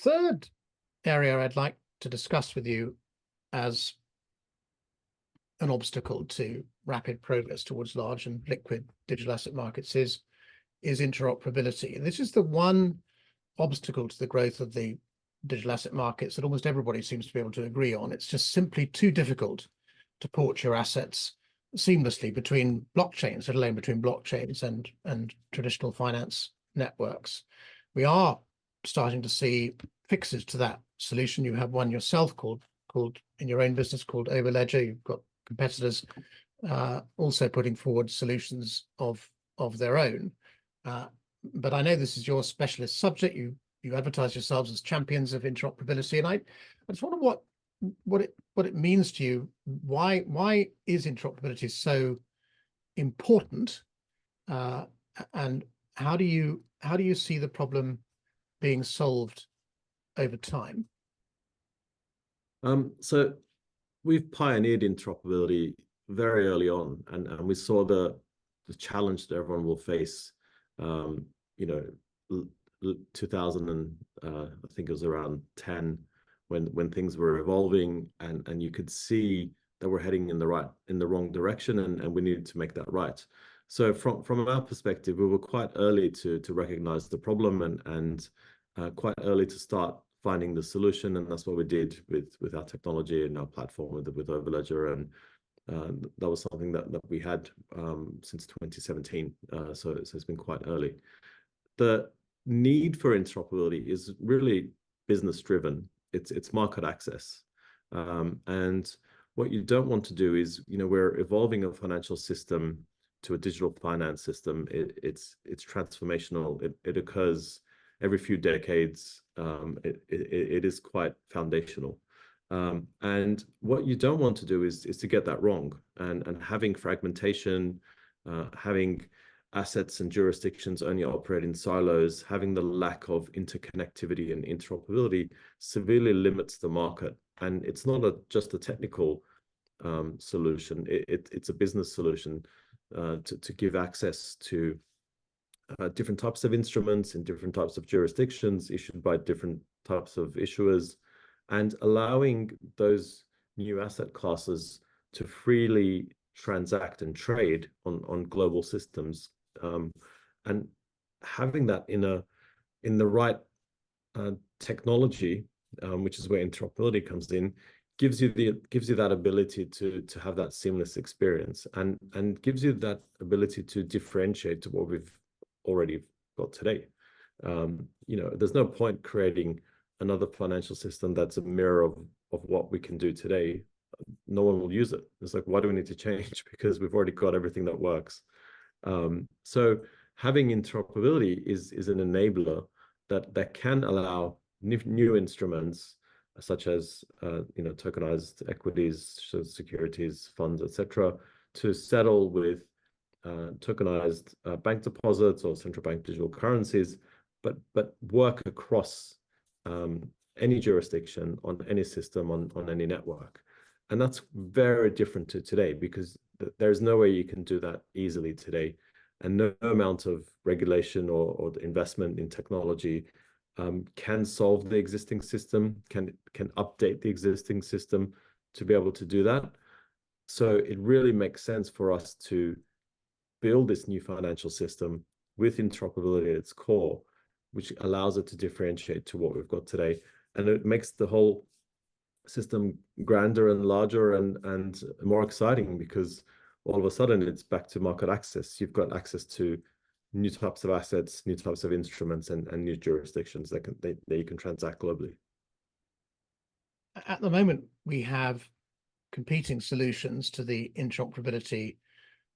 third area I'd like to discuss with you as an obstacle to rapid progress towards large and liquid digital asset markets is interoperability. And this is the one obstacle to the growth of the digital asset markets that almost everybody seems to be able to agree on. It's just simply too difficult to port your assets seamlessly between blockchains, let alone between blockchains and traditional finance networks. We are starting to see fixes to that solution. You have one yourself called in your own business called Overledger. You've got competitors also putting forward solutions of their own. But I know this is your specialist subject. You advertise yourselves as champions of interoperability, and I just wonder what it means to you. Why is interoperability so important, and how do you see the problem being solved over time? So we've pioneered interoperability very early on, and we saw the challenge that everyone will face. 2000 and I think it was around 10 when things were evolving, and you could see that we're heading in the wrong direction, and we needed to make that right. So from our perspective, we were quite early to recognize the problem and quite early to start finding the solution, and that's what we did with our technology and our platform with Overledger, and that was something that we had since 2017. So it's been quite early. The need for interoperability is really business driven. It's market access, and what you don't want to do is, we're evolving a financial system to a digital finance system. It's transformational. It occurs every few decades. It is quite foundational. And what you don't want to do is to get that wrong, and having fragmentation, having assets and jurisdictions only operate in silos, having the lack of interconnectivity and interoperability severely limits the market. And it's not just a technical solution. It's a business solution to give access to different types of instruments in different types of jurisdictions issued by different types of issuers, and allowing those new asset classes to freely transact and trade on global systems, and having that in the right technology, which is where interoperability comes in, gives you that ability to have that seamless experience, and gives you that ability to differentiate to what we've already got today. There's no point creating another financial system that's a mirror of what we can do today. No one will use it. It's like, why do we need to change? Because we've already got everything that works. So having interoperability is an enabler that can allow new instruments such as tokenized equities, securities, funds, etc., to settle with tokenized bank deposits or central bank digital currencies, but work across any jurisdiction, on any system, on any network. And that's very different to today, because there's no way you can do that easily today, and no amount of regulation or investment in technology can solve the existing system, can update the existing system to be able to do that. So it really makes sense for us to build this new financial system with interoperability at its core, which allows it to differentiate to what we've got today. And it makes the whole system grander and larger and more exciting, because all of a sudden it's back to market access. You've got access to new types of assets, new types of instruments, and new jurisdictions that you can transact globally. At the moment, we have competing solutions to the interoperability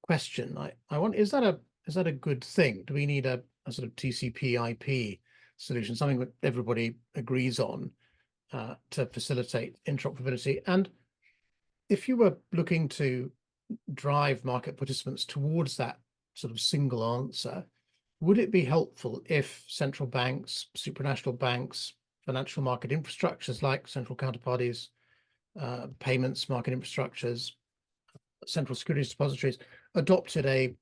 question. I want, is that a good thing? Do we need a sort of TCP/IP solution, something that everybody agrees on, to facilitate interoperability? And if you were looking to drive market participants towards that sort of single answer, would it be helpful if central banks, supranational banks, financial market infrastructures like central counterparties, payments market infrastructures, central securities depositories adopted a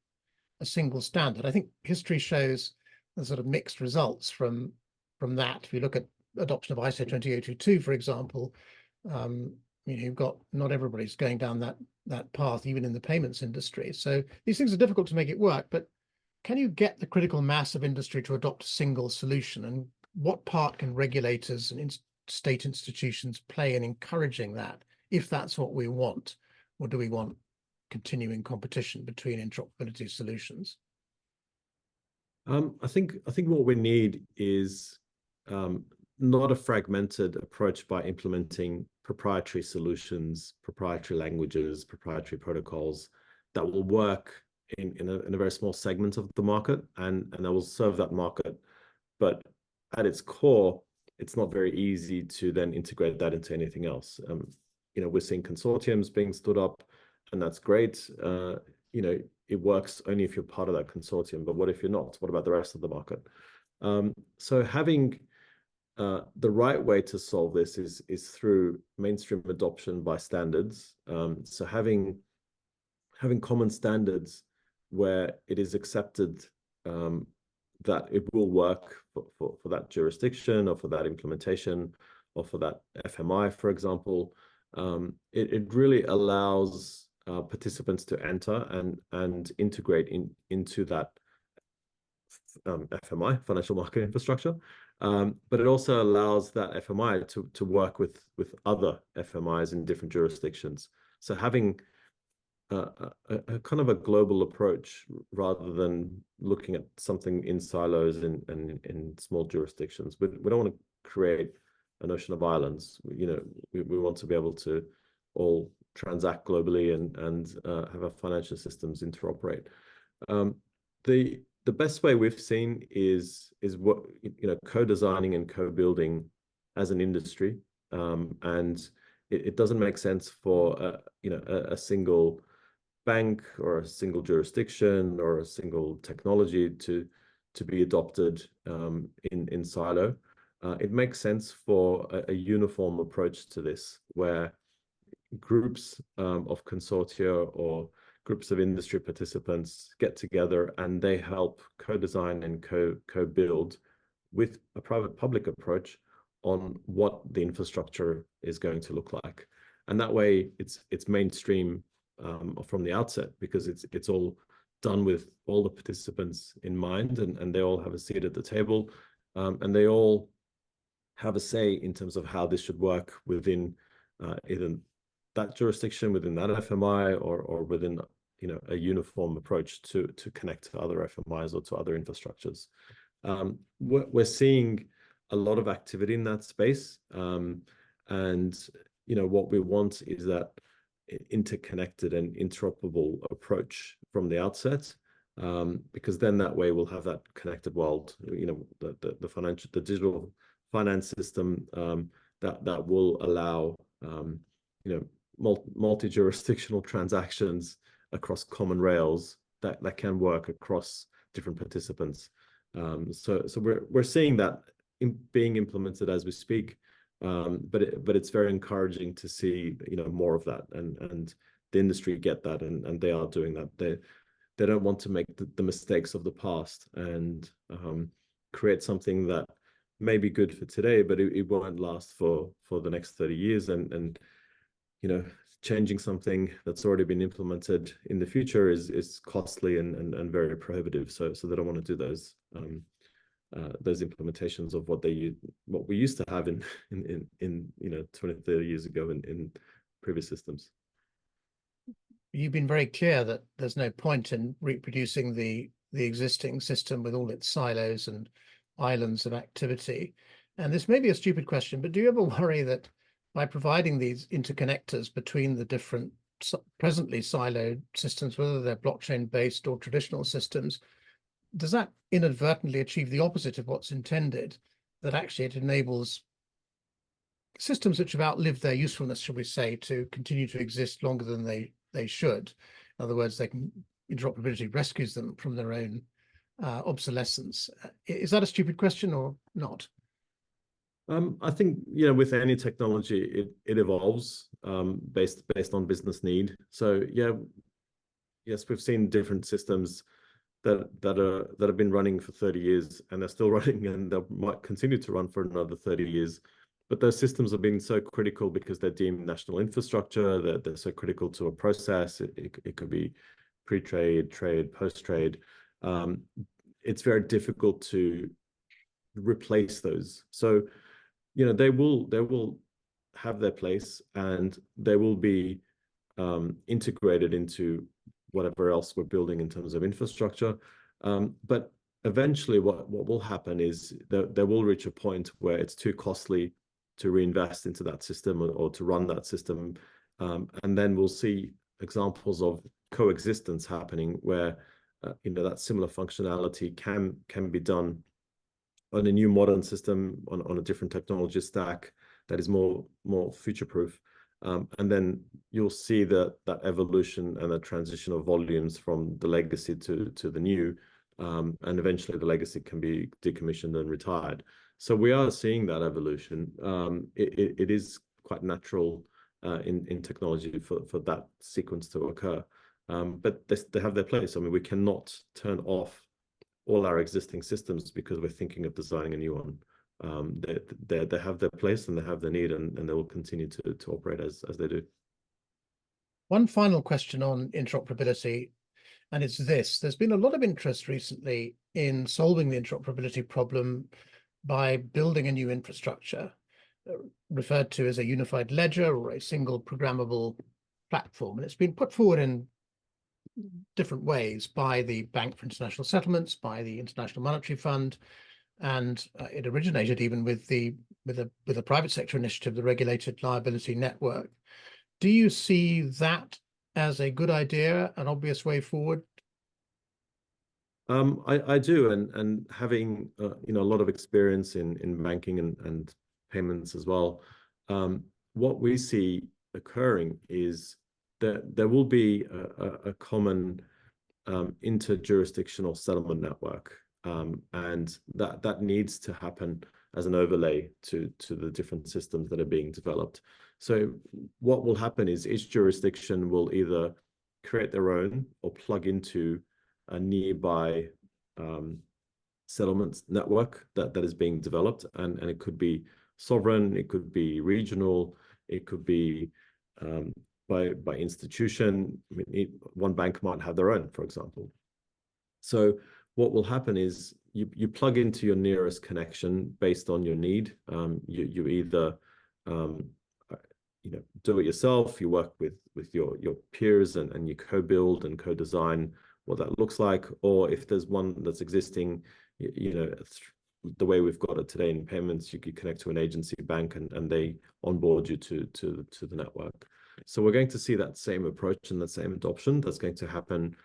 single standard? I think history shows the sort of mixed results from that. If you look at adoption of ISO 20022, for example, you've got not everybody's going down that path, even in the payments industry. So these things are difficult to make it work, but can you get the critical mass of industry to adopt a single solution? And what part can regulators and state institutions play in encouraging that, if that's what we want? Or do we want continuing competition between interoperability solutions? I think what we need is not a fragmented approach by implementing proprietary solutions, proprietary languages, proprietary protocols that will work in a very small segment of the market and that will serve that market. But at its core, it's not very easy to then integrate that into anything else. We're seeing consortiums being stood up, and that's great. It works only if you're part of that consortium. But what if you're not? What about the rest of the market? So having the right way to solve this is through mainstream adoption by standards. So having common standards where it is accepted that it will work for that jurisdiction or for that implementation or for that FMI, for example. It really allows participants to enter and integrate into that FMI, financial market infrastructure. But it also allows that FMI to work with other FMIs in different jurisdictions. So having a kind of a global approach rather than looking at something in silos and in small jurisdictions. We don't want to create an ocean of islands. We want to be able to all transact globally and have our financial systems interoperate. The best way we've seen is what co-designing and co-building as an industry, and it doesn't make sense for a single bank or a single jurisdiction or a single technology to be adopted in silo. It makes sense for a uniform approach to this, where groups of consortia or groups of industry participants get together and they help co-design and co-build with a private-public approach on what the infrastructure is going to look like. And that way it's mainstream from the outset, because it's all done with all the participants in mind, and they all have a seat at the table, and they all have a say in terms of how this should work within either that jurisdiction, within that FMI, or within a uniform approach to connect to other FMIs or to other infrastructures. We're seeing a lot of activity in that space, and what we want is that interconnected and interoperable approach from the outset, because then that way we'll have that connected world, the digital finance system that will allow multi-jurisdictional transactions across common rails that can work across different participants. So we're seeing that being implemented as we speak, but it's very encouraging to see more of that, and the industry get that, and they are doing that. They don't want to make the mistakes of the past and create something that may be good for today, but it won't last for the next 30 years. And changing something that's already been implemented in the future is costly and very prohibitive. So they don't want to do those implementations of what we used to have in 20, 30 years ago in previous systems. You've been very clear that there's no point in reproducing the existing system with all its silos and islands of activity. And this may be a stupid question, but do you ever worry that by providing these interconnectors between the different presently siloed systems, whether they're blockchain-based or traditional systems, does that inadvertently achieve the opposite of what's intended, that actually it enables systems which have outlived their usefulness, shall we say, to continue to exist longer than they should? In other words, interoperability rescues them from their own obsolescence. Is that a stupid question or not? I think with any technology, it evolves based on business need. So yes, we've seen different systems that have been running for 30 years, and they're still running, and they might continue to run for another 30 years. But those systems have been so critical because they're deemed national infrastructure. They're so critical to a process. It could be pre-trade, trade, post-trade. It's very difficult to replace those. So, they will have their place, and they will be integrated into whatever else we're building in terms of infrastructure. But eventually what will happen is that they will reach a point where it's too costly to reinvest into that system or to run that system. And then we'll see examples of coexistence happening where that similar functionality can be done on a new modern system on a different technology stack that is more future-proof. And then you'll see that evolution and the transition of volumes from the legacy to the new, and eventually the legacy can be decommissioned and retired. So we are seeing that evolution. It is quite natural in technology for that sequence to occur. But they have their place. I mean, we cannot turn off all our existing systems because we're thinking of designing a new one. They have their place and they have their need, and they will continue to operate as they do. One final question on interoperability, and it's this. There's been a lot of interest recently in solving the interoperability problem by building a new infrastructure referred to as a unified ledger or a single programmable platform. And it's been put forward in different ways by the Bank for International Settlements, by the International Monetary Fund, and it originated even with a private sector initiative, the Regulated Liability Network. Do you see that as a good idea, an obvious way forward? I do, and having a lot of experience in banking and payments as well. What we see occurring is that there will be a common interjurisdictional settlement network. And that needs to happen as an overlay to the different systems that are being developed. So what will happen is each jurisdiction will either create their own or plug into a nearby settlements network that is being developed. And it could be sovereign, it could be regional, it could be by institution. I mean, one bank might have their own, for example. So what will happen is you plug into your nearest connection based on your need. You either do it yourself, you work with your peers and you co-build and co-design what that looks like, or if there's one that's existing, the way we've got it today in payments, you could connect to an agency bank and they onboard you to the network. So we're going to see that same approach and that same adoption that's going to happen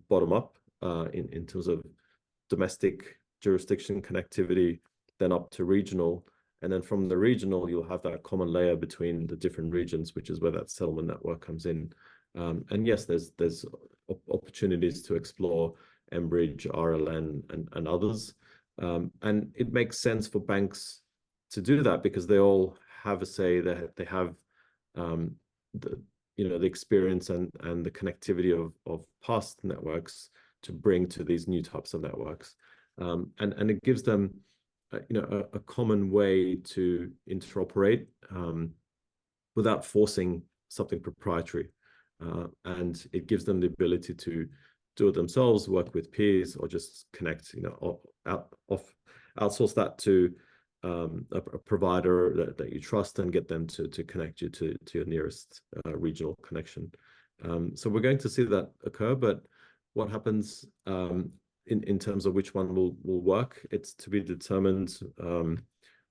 bottom up. In terms of domestic jurisdiction connectivity, then up to regional, and then from the regional you'll have that common layer between the different regions, which is where that settlement network comes in. And yes, there's opportunities to explore mBridge, RLN, and others, and it makes sense for banks to do that because they all have a say. They have the experience and the connectivity of past networks to bring to these new types of networks, and it gives them a common way to interoperate without forcing something proprietary, and it gives them the ability to do it themselves, work with peers, or just connect, outsource that to a provider that you trust and get them to connect you to your nearest regional connection. So we're going to see that occur, but what happens in terms of which one will work, it's to be determined.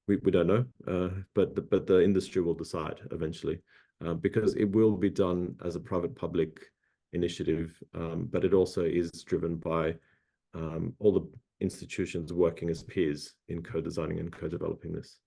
We don't know, but the industry will decide eventually, because it will be done as a private-public initiative, but it also is driven by all the institutions working as peers in co-designing and co-developing this.